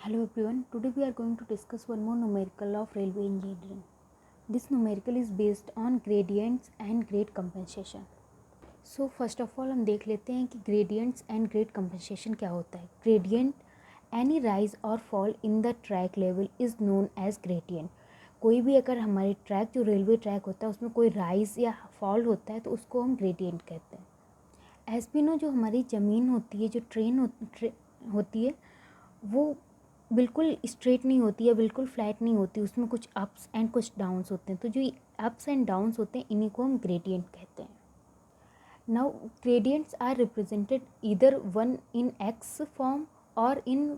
Hello everyone, today we are going to discuss one more numerical of railway engineering. This numerical is based on gradients and grade compensation. So first of all हम देख लेते हैं कि gradients and grade compensation क्या होता है. Gradient, any rise or fall in the track level is known as gradient. कोई भी अगर हमारे ट्रैक जो रेलवे ट्रैक होता है उसमें कोई राइज या फॉल होता है तो उसको हम ग्रेडियंट कहते हैं. एज भी नो जो हमारी ज़मीन होती है, जो ट्रेन होती है वो बिल्कुल स्ट्रेट नहीं होती है, बिल्कुल फ्लैट नहीं होती, उसमें कुछ अप्स एंड कुछ डाउन्स होते हैं. तो जो अप्स एंड डाउन्स होते हैं इन्हीं को हम ग्रेडियंट कहते हैं. Now gradients are represented either one in X form or in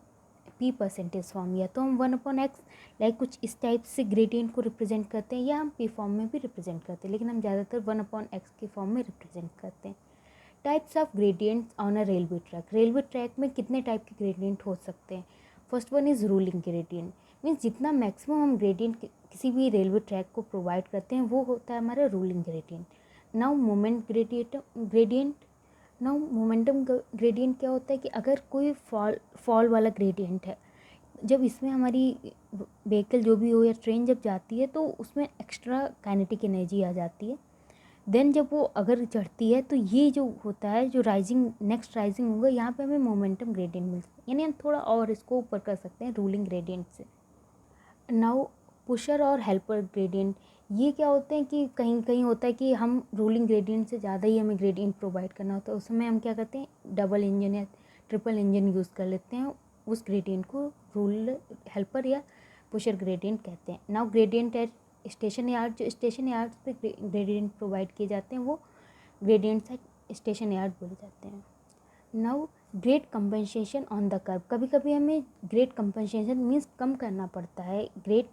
P percentage form. या तो हम 1/x लाइक कुछ इस टाइप से ग्रेडियंट को रिप्रेजेंट करते हैं या हम पी फॉर्म में भी रिप्रेजेंट करते हैं, लेकिन हम ज़्यादातर 1/x के फॉर्म में रिप्रेजेंट करते हैं. Types of gradients on a railway track. Railway track में कितने टाइप के ग्रेडियंट हो सकते हैं. First one is ruling gradient. Means जितना मैक्सिमम हम ग्रेडियंट किसी भी रेलवे ट्रैक को प्रोवाइड करते हैं वो होता है हमारा ruling gradient. Now gradient now momentum gradient क्या होता है कि अगर कोई फॉल वाला ग्रेडियंट है, जब इसमें हमारी व्हीकल जो भी हो या ट्रेन जब जाती है तो उसमें एक्स्ट्रा काइनेटिक एनर्जी आ जाती है. देन जब वो अगर चढ़ती है तो ये जो होता है जो नेक्स्ट राइजिंग होगा यहाँ पे हमें मोमेंटम ग्रेडियंट मिलता है. यानी हम थोड़ा और इसको ऊपर कर सकते हैं रूलिंग ग्रेडियंट से. नाउ पुशर और हेल्पर ग्रेडियंट, ये क्या होते हैं कि कहीं कहीं होता है कि हम रूलिंग ग्रेडियंट से ज़्यादा ही हमें ग्रेडियंट प्रोवाइड करना होता है. उस समय हम क्या करते हैं, डबल इंजन या ट्रिपल इंजन यूज़ कर लेते हैं. उस ग्रेडियंट को हेल्पर या पुशर ग्रेडियंट कहते हैं. Now gradient at station yard, जो स्टेशन यार्ड पे ग्रेडियंट प्रोवाइड किए जाते हैं वो ग्रेडियंट्स एट स्टेशन यार्ड बोले जाते हैं. Now grade compensation on the curve. कभी कभी हमें ग्रेड कंपनसेशन मीन्स कम करना पड़ता है. ग्रेड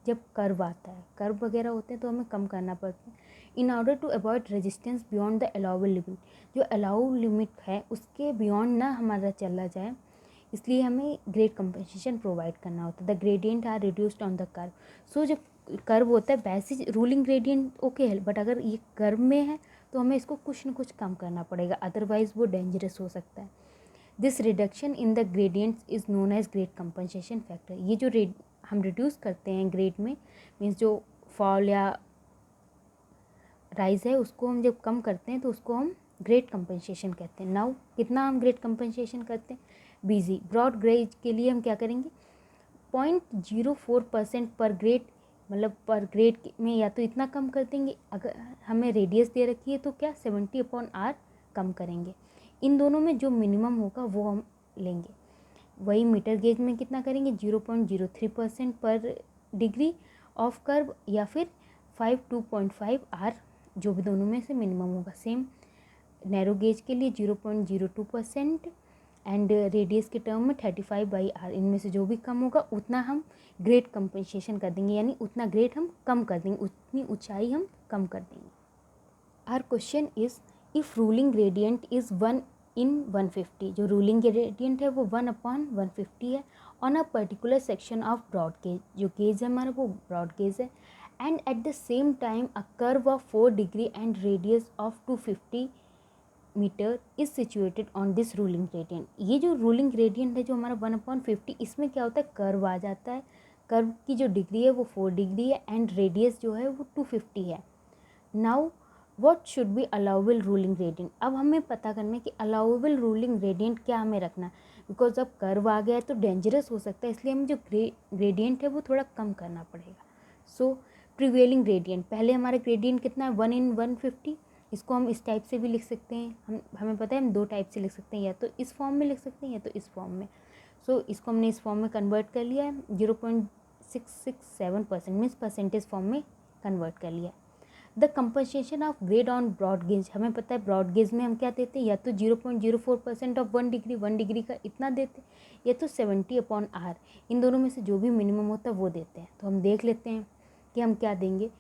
जब कर्व आता है, कर्व वगैरह होते हैं तो हमें कम करना पड़ता है in order to avoid resistance beyond the allowable limit. जो अलाउ लिमिट है उसके बियॉन्ड ना हमारा चला जाए, इसलिए हमें ग्रेड कंपनसेशन प्रोवाइड करना होता है. The gradient are reduced on the curve. So जब कर्व होता है वैसे रूलिंग ग्रेडियंट ओके है, बट अगर ये कर्व में है तो हमें इसको कुछ न कुछ कम करना पड़ेगा, अदरवाइज वो डेंजरस हो सकता है. This reduction in the gradients is known as grade compensation factor. ये जो हम रिड्यूस करते हैं ग्रेड में, मीन्स जो फॉल या राइज है उसको हम जब कम करते हैं तो उसको हम ग्रेड कंपनसेशन कहते हैं. नाउ कितना हम ग्रेड कंपनसेशन करते हैं, बीजी ब्रॉड ग्रेज के लिए हम क्या करेंगे, 0.04% पर ग्रेड, मतलब पर ग्रेड में या तो इतना कम कर देंगे. अगर हमें रेडियस दे रखी है तो क्या 70/r कम करेंगे. इन दोनों में जो मिनिमम होगा वो हम लेंगे. वही मीटर गेज में कितना करेंगे, 0.03% पर डिग्री ऑफ कर्व या फिर 2.5r, जो भी दोनों में से मिनिमम होगा. सेम नैरो गेज के लिए 0.02% एंड रेडियस के टर्म में 35/r. इनमें से जो भी कम होगा उतना हम ग्रेड कंपनसेशन कर देंगे, यानी उतना ग्रेड हम कम कर देंगे, उतनी ऊंचाई हम कम कर देंगे. Our question is if ruling gradient is 1/150. जो रूलिंग ग्रेडियंट है वो 1/150 है on a particular section of broad gauge. जो गेज है हमारा वो ब्रॉड गेज है. And at the same time a curve of 4 degree and radius of 250 metre is situated on this ruling gradient. ये जो रूलिंग ग्रेडियंट है जो हमारा 1/50, इसमें क्या होता है, कर्व आ जाता है. कर्व की जो डिग्री है वो 4 डिग्री है एंड रेडियस जो है वो 250 है. Now what should be allowable ruling gradient. अब हमें पता करना है कि अलाउबल रूलिंग ग्रेडियंट क्या हमें रखना है, बिकॉज अब कर्व आ गया है तो डेंजरस हो सकता है, इसलिए हमें जो ग्रेडियंट है वो थोड़ा कम करना पड़ेगा. सो प्रिवेलिंग ग्रेडियंट, पहले हमारा ग्रेडियंट कितना है 1/150. इसको हम इस टाइप से भी लिख सकते हैं. हमें पता है हम 2 टाइप से लिख सकते हैं, या तो इस फॉर्म में लिख सकते हैं या तो इस फॉर्म में. सो इसको हमने इस फॉर्म में कन्वर्ट कर लिया है. 0.667% मीन्स परसेंटेज फॉर्म में कन्वर्ट कर लिया. The compensation of grade on broad gauge, हमें पता है ब्रॉड गेज में हम क्या देते हैं, या तो 0.04% ऑफ 1 डिग्री, 1 डिग्री का इतना देते हैं, या तो 70/r. इन दोनों में से जो भी मिनिमम होता है वो देते हैं. तो हम देख लेते हैं कि हम क्या देंगे.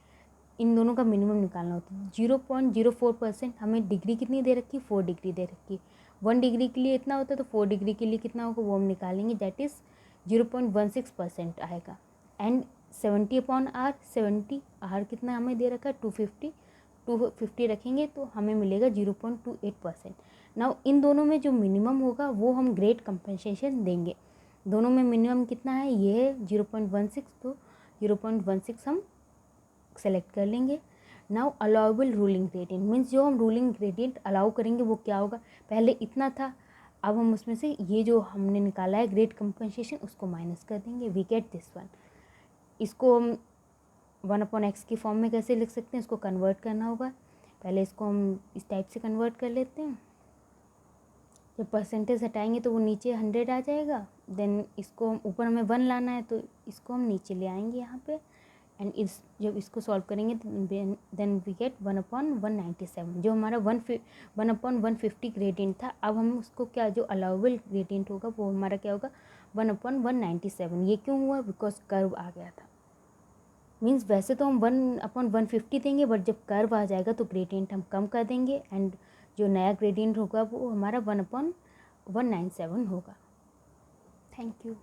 इन दोनों का मिनिमम निकालना होता है. 0.04% हमें डिग्री कितनी दे रखी, 4 डिग्री दे रखी. 1 डिग्री के लिए इतना होता है तो 4 डिग्री के लिए कितना होगा वो हम निकालेंगे, दैट इज़ 0.16% आएगा. एंड 70/r, 70r कितना हमें दे रखा है 250 रखेंगे तो हमें मिलेगा 0.28%. नाउ इन दोनों में जो मिनिमम होगा वो हम ग्रेड कंपनसेशन देंगे. दोनों में मिनिमम कितना है, ये है 0.16, तो 0.16 हम सेलेक्ट कर लेंगे। Now allowable ruling gradient means जो हम रूलिंग ग्रेडियंट अलाउ करेंगे वो क्या होगा, पहले इतना था, अब हम उसमें से ये जो हमने निकाला है ग्रेड कंपनसेशन उसको माइनस कर देंगे, वी गेट दिस वन। इसको हम 1/x की फॉर्म में कैसे लिख सकते हैं, इसको कन्वर्ट करना होगा। पहले इसको हम इस टाइप से कन्वर्ट कर लेते हैं, जब परसेंटेज हटाएंगे तो वो नीचे 100 आ जाएगा, देन इसको ऊपर हमें 1 लाना है तो इसको हम नीचे ले आएंगे यहाँ पे, एंड जब इसको सॉल्व करेंगे देन वी गेट 1/197, जो हमारा 1/150 ग्रेडियंट था। अब हम उसको क्या, जो अलाउबल ग्रेडियंट होगा वो हमारा क्या होगा 1/197। ये क्यों हुआ, बिकॉज कर्व आ गया था। मीन्स वैसे तो हम 1/150 देंगे, बट जब कर्व आ जाएगा तो ग्रेडियंट हम कम कर देंगे, एंड जो नया ग्रेडियंट होगा वो हमारा 1/197 होगा। Thank you.